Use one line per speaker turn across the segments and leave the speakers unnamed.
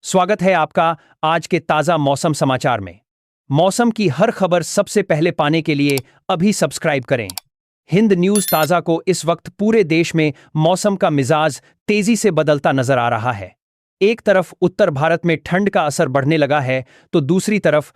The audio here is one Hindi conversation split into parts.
स्वागत है आपका आज के ताज़ा मौसम समाचार में। मौसम की हर खबर सबसे पहले पाने के लिए अभी सब्सक्राइब करें हिंद न्यूज़ ताज़ा को। इस वक्त पूरे देश में मौसम का मिजाज तेजी से बदलता नजर आ रहा है। एक तरफ उत्तर भारत में ठंड का असर बढ़ने लगा है, तो दूसरी तरफ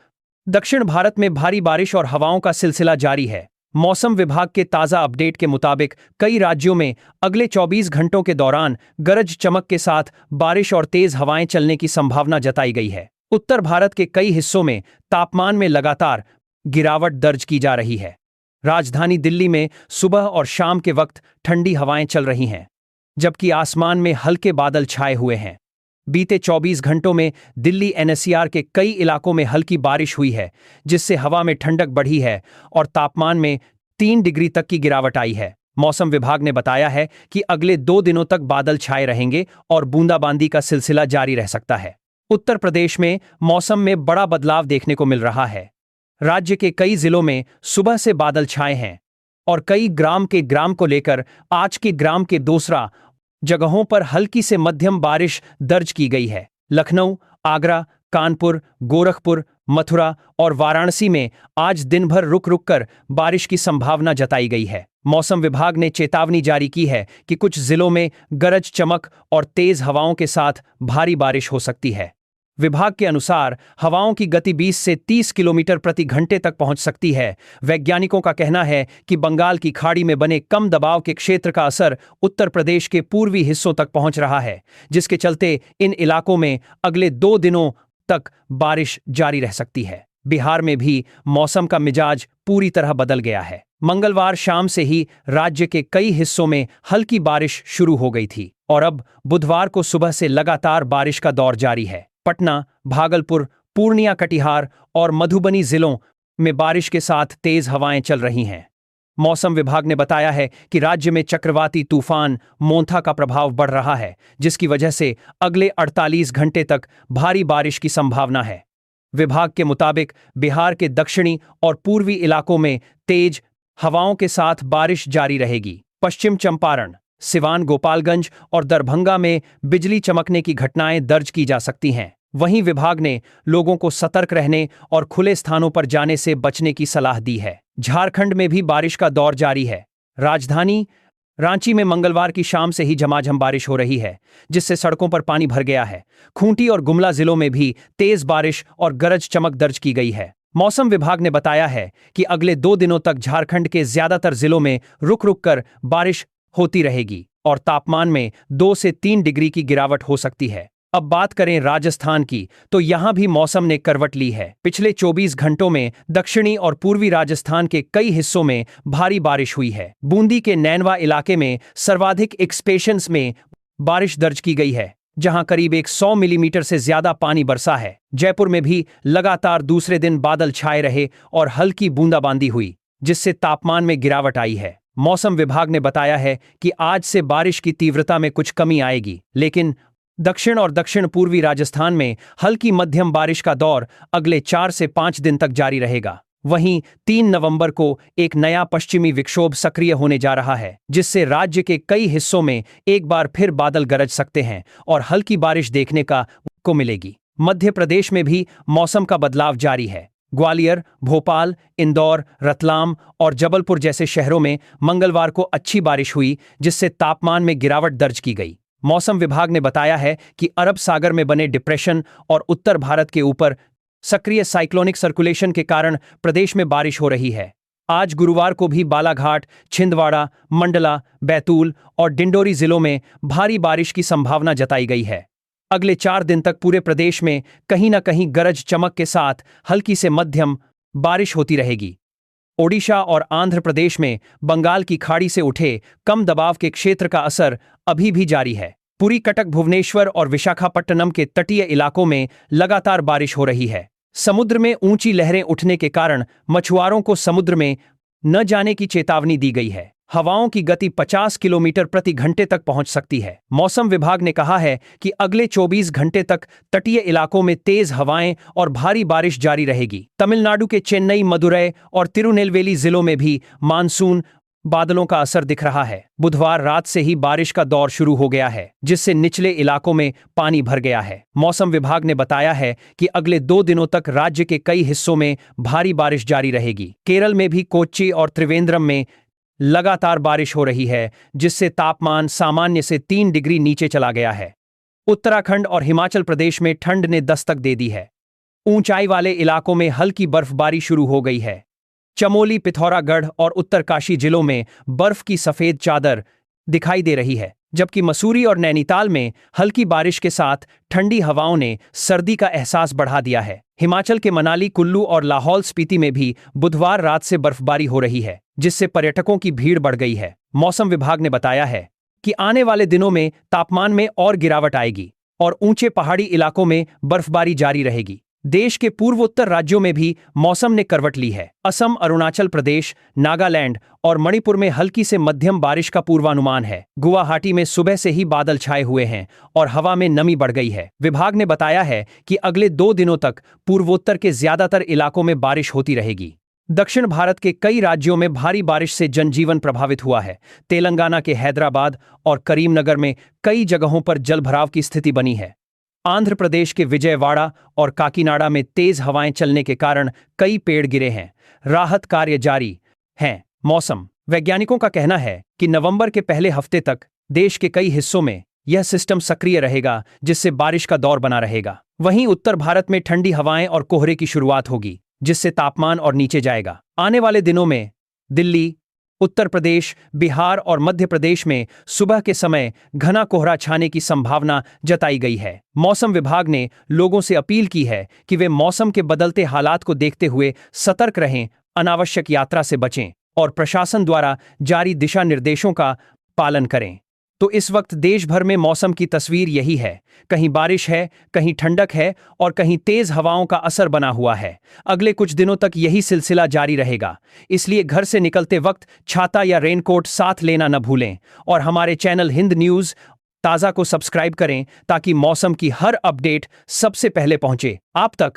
दक्षिण भारत में भारी बारिश और हवाओं का सिलसिला जारी है। मौसम विभाग के ताज़ा अपडेट के मुताबिक कई राज्यों में अगले 24 घंटों के दौरान गरज चमक के साथ बारिश और तेज हवाएं चलने की संभावना जताई गई है। उत्तर भारत के कई हिस्सों में तापमान में लगातार गिरावट दर्ज की जा रही है। राजधानी दिल्ली में सुबह और शाम के वक्त ठंडी हवाएं चल रही हैं, जबकि आसमान में हल्के बादल छाए हुए हैं। बीते 24 घंटों में दिल्ली एनसीआर के कई इलाकों में हल्की बारिश हुई है, जिससे हवा में ठंडक बढ़ी है और तापमान में 3 डिग्री तक की गिरावट आई है। मौसम विभाग ने बताया है कि अगले 2 दिनों तक बादल छाए रहेंगे और बूंदाबांदी का सिलसिला जारी रह सकता है। उत्तर प्रदेश में मौसम में बड़ा बदलाव देखने को मिल रहा है। राज्य के कई जिलों में सुबह से बादल छाए हैं और कई ग्राम को लेकर आज के ग्राम के दूसरा जगहों पर हल्की से मध्यम बारिश दर्ज की गई है। लखनऊ, आगरा, कानपुर, गोरखपुर, मथुरा और वाराणसी में आज दिन भर रुक रुक कर बारिश की संभावना जताई गई है। मौसम विभाग ने चेतावनी जारी की है कि कुछ जिलों में गरज चमक और तेज हवाओं के साथ भारी बारिश हो सकती है। विभाग के अनुसार हवाओं की गति 20 से 30 किलोमीटर प्रति घंटे तक पहुंच सकती है। वैज्ञानिकों का कहना है कि बंगाल की खाड़ी में बने कम दबाव के क्षेत्र का असर उत्तर प्रदेश के पूर्वी हिस्सों तक पहुंच रहा है, जिसके चलते इन इलाकों में अगले 2 दिनों तक बारिश जारी रह सकती है। बिहार में भी मौसम का मिजाज पूरी तरह बदल गया है। मंगलवार शाम से ही राज्य के कई हिस्सों में हल्की बारिश शुरू हो गई थी और अब बुधवार को सुबह से लगातार बारिश का दौर जारी है। पटना, भागलपुर, पूर्णिया, कटिहार और मधुबनी जिलों में बारिश के साथ तेज हवाएं चल रही हैं। मौसम विभाग ने बताया है कि राज्य में चक्रवाती तूफान मोंथा का प्रभाव बढ़ रहा है, जिसकी वजह से अगले 48 घंटे तक भारी बारिश की संभावना है। विभाग के मुताबिक बिहार के दक्षिणी और पूर्वी इलाकों में तेज हवाओं के साथ बारिश जारी रहेगी। पश्चिम चंपारण, सिवान, गोपालगंज और दरभंगा में बिजली चमकने की घटनाएं दर्ज की जा सकती हैं। वहीं विभाग ने लोगों को सतर्क रहने और खुले स्थानों पर जाने से बचने की सलाह दी है। झारखंड में भी बारिश का दौर जारी है। राजधानी रांची में मंगलवार की शाम से ही झमाझम बारिश हो रही है, जिससे सड़कों पर पानी भर गया है। खूंटी और गुमला जिलों में भी तेज बारिश और गरज चमक दर्ज की गई है। मौसम विभाग ने बताया है कि अगले 2 दिनों तक झारखंड के ज्यादातर जिलों में रुक रुक कर बारिश होती रहेगी और तापमान में 2 से 3 डिग्री की गिरावट हो सकती है। अब बात करें राजस्थान की, तो यहां भी मौसम ने करवट ली है। पिछले 24 घंटों में दक्षिणी और पूर्वी राजस्थान के कई हिस्सों में भारी बारिश हुई है। बूंदी के नैनवा इलाके में सर्वाधिक एक्सपेशंस में बारिश दर्ज की गई है, जहां करीब 100 मिलीमीटर से ज्यादा पानी बरसा है। जयपुर में भी लगातार दूसरे दिन बादल छाए रहे और हल्की बूंदाबांदी हुई, जिससे तापमान में गिरावट आई है। मौसम विभाग ने बताया है कि आज से बारिश की तीव्रता में कुछ कमी आएगी, लेकिन दक्षिण और दक्षिण पूर्वी राजस्थान में हल्की मध्यम बारिश का दौर अगले 4 से 5 दिन तक जारी रहेगा। वहीं 3 नवंबर को एक नया पश्चिमी विक्षोभ सक्रिय होने जा रहा है, जिससे राज्य के कई हिस्सों में एक बार फिर बादल गरज सकते हैं और हल्की बारिश देखने को मिलेगी। मध्य प्रदेश में भी मौसम का बदलाव जारी है। ग्वालियर, भोपाल, इंदौर, रतलाम और जबलपुर जैसे शहरों में मंगलवार को अच्छी बारिश हुई, जिससे तापमान में गिरावट दर्ज की गई। मौसम विभाग ने बताया है कि अरब सागर में बने डिप्रेशन और उत्तर भारत के ऊपर सक्रिय साइक्लोनिक सर्कुलेशन के कारण प्रदेश में बारिश हो रही है। आज गुरुवार को भी बालाघाट, छिंदवाड़ा, मंडला, बैतूल और डिंडोरी जिलों में भारी बारिश की संभावना जताई गई है। अगले 4 दिन तक पूरे प्रदेश में कहीं न कहीं गरज चमक के साथ हल्की से मध्यम बारिश होती रहेगी। ओडिशा और आंध्र प्रदेश में बंगाल की खाड़ी से उठे कम दबाव के क्षेत्र का असर अभी भी जारी है। पुरी, कटक, भुवनेश्वर और विशाखापट्टनम के तटीय इलाकों में लगातार बारिश हो रही है। समुद्र में ऊंची लहरें उठने के कारण मछुआरों को समुद्र में न जाने की चेतावनी दी गई है। हवाओं की गति 50 किलोमीटर प्रति घंटे तक पहुंच सकती है। मौसम विभाग ने कहा है कि अगले 24 घंटे तक तटीय इलाकों में तेज हवाएं और भारी बारिश जारी रहेगी। तमिलनाडु के चेन्नई, मदुरै और तिरुनेलवेली जिलों में भी मानसून बादलों का असर दिख रहा है। बुधवार रात से ही बारिश का दौर शुरू हो गया है, जिससे निचले इलाकों में पानी भर गया है। मौसम विभाग ने बताया है कि अगले 2 दिनों तक राज्य के कई हिस्सों में भारी बारिश जारी रहेगी। केरल में भी कोच्चि और त्रिवेंद्रम में लगातार बारिश हो रही है, जिससे तापमान सामान्य से 3 डिग्री नीचे चला गया है। उत्तराखंड और हिमाचल प्रदेश में ठंड ने दस्तक दे दी है। ऊंचाई वाले इलाकों में हल्की बर्फबारी शुरू हो गई है। चमोली, पिथौरागढ़ और उत्तरकाशी जिलों में बर्फ की सफेद चादर दिखाई दे रही है, जबकि मसूरी और नैनीताल में हल्की बारिश के साथ ठंडी हवाओं ने सर्दी का एहसास बढ़ा दिया है। हिमाचल के मनाली, कुल्लू और लाहौल स्पीति में भी बुधवार रात से बर्फबारी हो रही है, जिससे पर्यटकों की भीड़ बढ़ गई है। मौसम विभाग ने बताया है कि आने वाले दिनों में तापमान में और गिरावट आएगी और ऊंचे पहाड़ी इलाकों में बर्फबारी जारी रहेगी। देश के पूर्वोत्तर राज्यों में भी मौसम ने करवट ली है। असम, अरुणाचल प्रदेश, नागालैंड और मणिपुर में हल्की से मध्यम बारिश का पूर्वानुमान है। गुवाहाटी में सुबह से ही बादल छाए हुए हैं और हवा में नमी बढ़ गई है। विभाग ने बताया है कि अगले 2 दिनों तक पूर्वोत्तर के ज्यादातर इलाकों में बारिश होती रहेगी। दक्षिण भारत के कई राज्यों में भारी बारिश से जनजीवन प्रभावित हुआ है। तेलंगाना के हैदराबाद और करीमनगर में कई जगहों पर जलभराव की स्थिति बनी है। आंध्र प्रदेश के विजयवाड़ा और काकीनाडा में तेज हवाएं चलने के कारण कई पेड़ गिरे हैं। राहत कार्य जारी हैं। मौसम वैज्ञानिकों का कहना है कि नवंबर के पहले हफ्ते तक देश के कई हिस्सों में यह सिस्टम सक्रिय रहेगा, जिससे बारिश का दौर बना रहेगा। वहीं उत्तर भारत में ठंडी हवाएं और कोहरे की शुरुआत होगी, जिससे तापमान और नीचे जाएगा। आने वाले दिनों में दिल्ली, उत्तर प्रदेश, बिहार और मध्य प्रदेश में सुबह के समय घना कोहरा छाने की संभावना जताई गई है। मौसम विभाग ने लोगों से अपील की है कि वे मौसम के बदलते हालात को देखते हुए सतर्क रहें, अनावश्यक यात्रा से बचें और प्रशासन द्वारा जारी दिशा निर्देशों का पालन करें। तो इस वक्त देश भर में मौसम की तस्वीर यही है। कहीं बारिश है, कहीं ठंडक है और कहीं तेज हवाओं का असर बना हुआ है। अगले कुछ दिनों तक यही सिलसिला जारी रहेगा, इसलिए घर से निकलते वक्त छाता या रेनकोट साथ लेना न भूलें और हमारे चैनल हिंद न्यूज़ ताज़ा को सब्सक्राइब करें ताकि मौसम की हर अपडेट सबसे पहले पहुंचे आप तक।